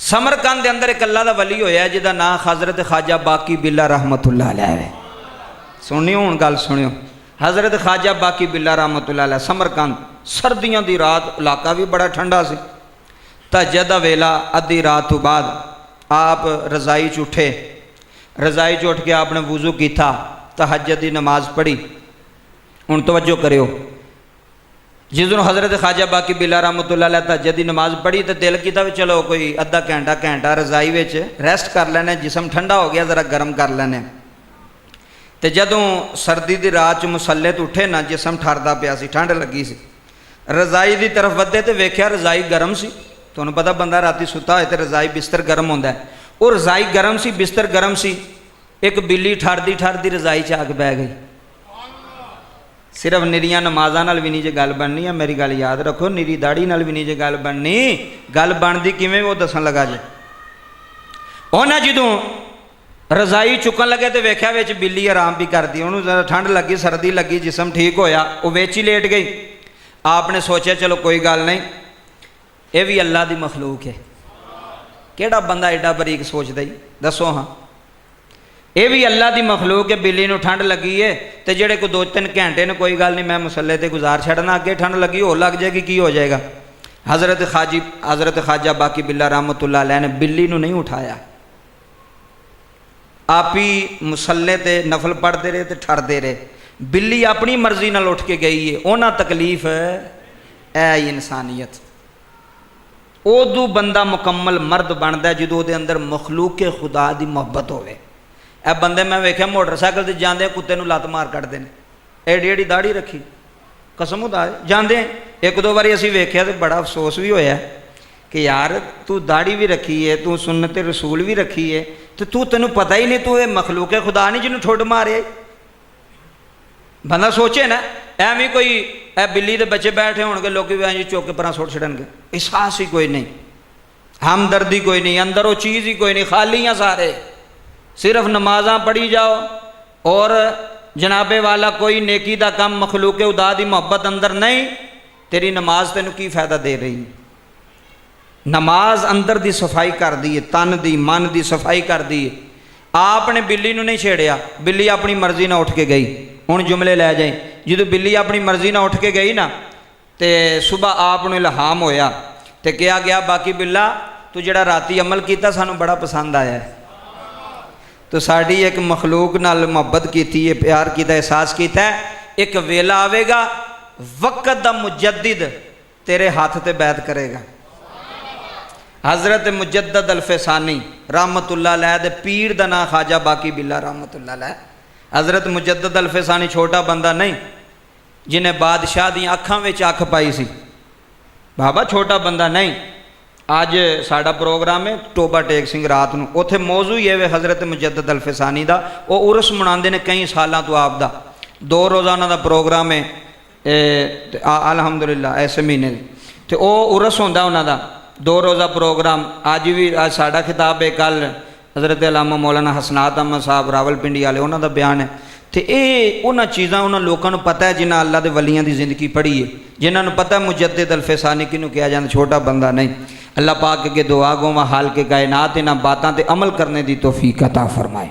समरकंद के अंदर एक अल्लाह का वली होया जिहदा नाम हज़रत ख्वाजा बाकी बिल्ला रहमतुल्लाह अलैह है। सुनियो हुण गल सुनियो, हज़रत ख्वाजा बाकी बिल्ला रहमतुल्लाह अलैह समरकंद, सर्दियों की रात, इलाका भी बड़ा ठंडा सी। तहज्जुद दा वेला, अद्धी रात तो बाद आप रज़ाई च उठे। रज़ाई च उठ के आपने वुज़ू किया, तहज्जुद की नमाज पढ़ी। हुण तवज्जो करियो, जिस दिन हज़रत ख्वाजा बाकी बिल्ला रहमतुल्लाह अलैह तहज्जुद की नमाज पढ़ी तो दिल किया भी चलो कोई अद्धा घंटा रज़ाई में रेस्ट कर लेने, जिसम ठंडा हो गया जरा गर्म कर लेने। तो जदों सर्दी की रात मुसल्ले तो उठे ना, जिसम ठरदा पिया सी, ठंड लगी सी। रज़ाई की तरफ वधे तो वेख्या रज़ाई गर्म सी। तुहानूं पता बंदा राती सुता होए तो रज़ाई बिस्तर गर्म होंदा है। वो रज़ाई गर्म सी, बिस्तर गर्म सी। एक बिल्ली ठरदी ठरदी रज़ाई च आके बह गई। सिर्फ निरिया नमाज़ां नाल भी नहीं जे गल बननी है, मेरी गल याद रखो, निरी दाड़ी नाल भी नहीं जे गल बननी। गल बनती किवें वो दसन लगा जे। उन्हें जदों रज़ाई चुकन लगे तो वेख्या विच बिल्ली आराम भी करती। उन्होंने जरा ठंड लगी, सर्दी लगी, जिसम ठीक होया, वो विच ही लेट गई। आपने सोचा चलो कोई गल नहीं, ये भी अल्लाह की मखलूक है। केड़ा बंदा एडा बरीक सोचदा ही, दसो हाँ। ये भी अल्लाह की मखलूक है। बिल्ली नूं ठंड लगी है तो जेड़े को 2-3 घंटे ने कोई गल नहीं, मैं मुसल्ले ते गुजार छड़ना, अगे ठंड लगी हो लग जाएगी, की हो जाएगा। हज़रत ख्वाजा बाकी बिल्ला रहमतुल्लाह अलैह ने बिल्ली नूं नहीं उठाया। आप ही मुसल्ले ते नफल पढ़ते रहे तो ठरदे रहे। बिल्ली अपनी मर्जी नाल उठ के गई है। उन्हां तकलीफ है इंसानियत। उदू बंदा मुकम्मल मर्द बनता है जो उसके अंदर मखलूक खुदा की मुहब्बत होवे। ए बंदे मैं वेख्या मोटरसाइकिल से जाते कुत्ते नूं लत मार कटते हैं, एडी एडी दाढ़ी रखी, कसम खुदा जाते हैं। एक दो बारी असीं वेख्या तो बड़ा अफसोस भी होया कि यार तू दाढ़ी भी रखी है, तू सुन्नत रसूल भी रखी है, तो तेनों पता ही नहीं तू ये मखलूक खुदा नहीं जिन्होंने ठुड मारे। बंदा सोचे ना, एवं कोई ए बिल्ली के बच्चे बैठे होंगे, लोग भी चुक के पर सुट छड़नगे। एहसास ही कोई नहीं, हमदर्दी कोई नहीं, अंदर वो चीज़ ही कोई नहीं, खाली हैं सारे। सिर्फ नमाज़ां पढ़ी जाओ और जनाबे वाला कोई नेकी का काम, मखलूक खुदा की मुहब्बत अंदर नहीं। तेरी नमाज तेनों की फायदा दे रही है? नमाज अंदर की सफाई कर दी है, तन की मन की सफाई कर दी है। आपने बिल्ली नूं नहीं छेड़िया, बिल्ली अपनी मर्जी ना उठ के गई। हुण जुमले लै जाए, जो बिल्ली अपनी मर्जी ना उठ के गई ना, तो सुबह आपने इल्हाम होया तो कहा गया बाकी बिल्ला तू जिहड़ा राती अमल किया सानू बड़ा पसंद आया है। तो साड़ी एक मखलूक नाल मुहब्बत की है, प्यार किया, एहसास किया। एक वेला आवेगा वक़्त दा मुजद्दिद तेरे हाथ ते बैत करेगा। हज़रत मुजद्दद अल-फसानी रहमतुल्लाह अलैह दे पीर दा नाम ख्वाजा बाकी बिल्ला रहमतुल्लाह अलैह। हज़रत मुजद्दद अल-फसानी छोटा बंदा नहीं जिन्हें बादशाह दी अखां विच अख पाई सी। बाबा छोटा बंदा नहीं। अज साडा प्रोग्राम है टोबा टेक सिंह रात नूं, उत्थे मौजू ही है हज़रत मुजद्दद अल-फसानी दा। वो उरस मनाते हैं कई सालों तो आपदा 2 रोज़ा उन्हां दा प्रोग्राम है अलहमदुलिल्लाह इस महीने। तो वह उरस होंदा उन्हां दा 2 रोज़ा प्रोग्राम। अज भी अज साडा खिताब है, कल हज़रत अल्लामा मौलाना हसनात अहमद साहब रावलपिंडी वाले उन्हां दा बयान है। तो ये उन्होंने चीज़ां उन्होंने लोगों को पता है जिन्हें अल्लाह के वलियां की जिंदगी पढ़ी है, जिन्होंने पता है मुजद्दिद अल-फसानी किनू कहा जाता, छोटा बंदा नहीं। अल्लाह पाक के दुआ गो हाल के कायनात इन्हां बातों पर अमल करने की तौफीक अता फरमाए।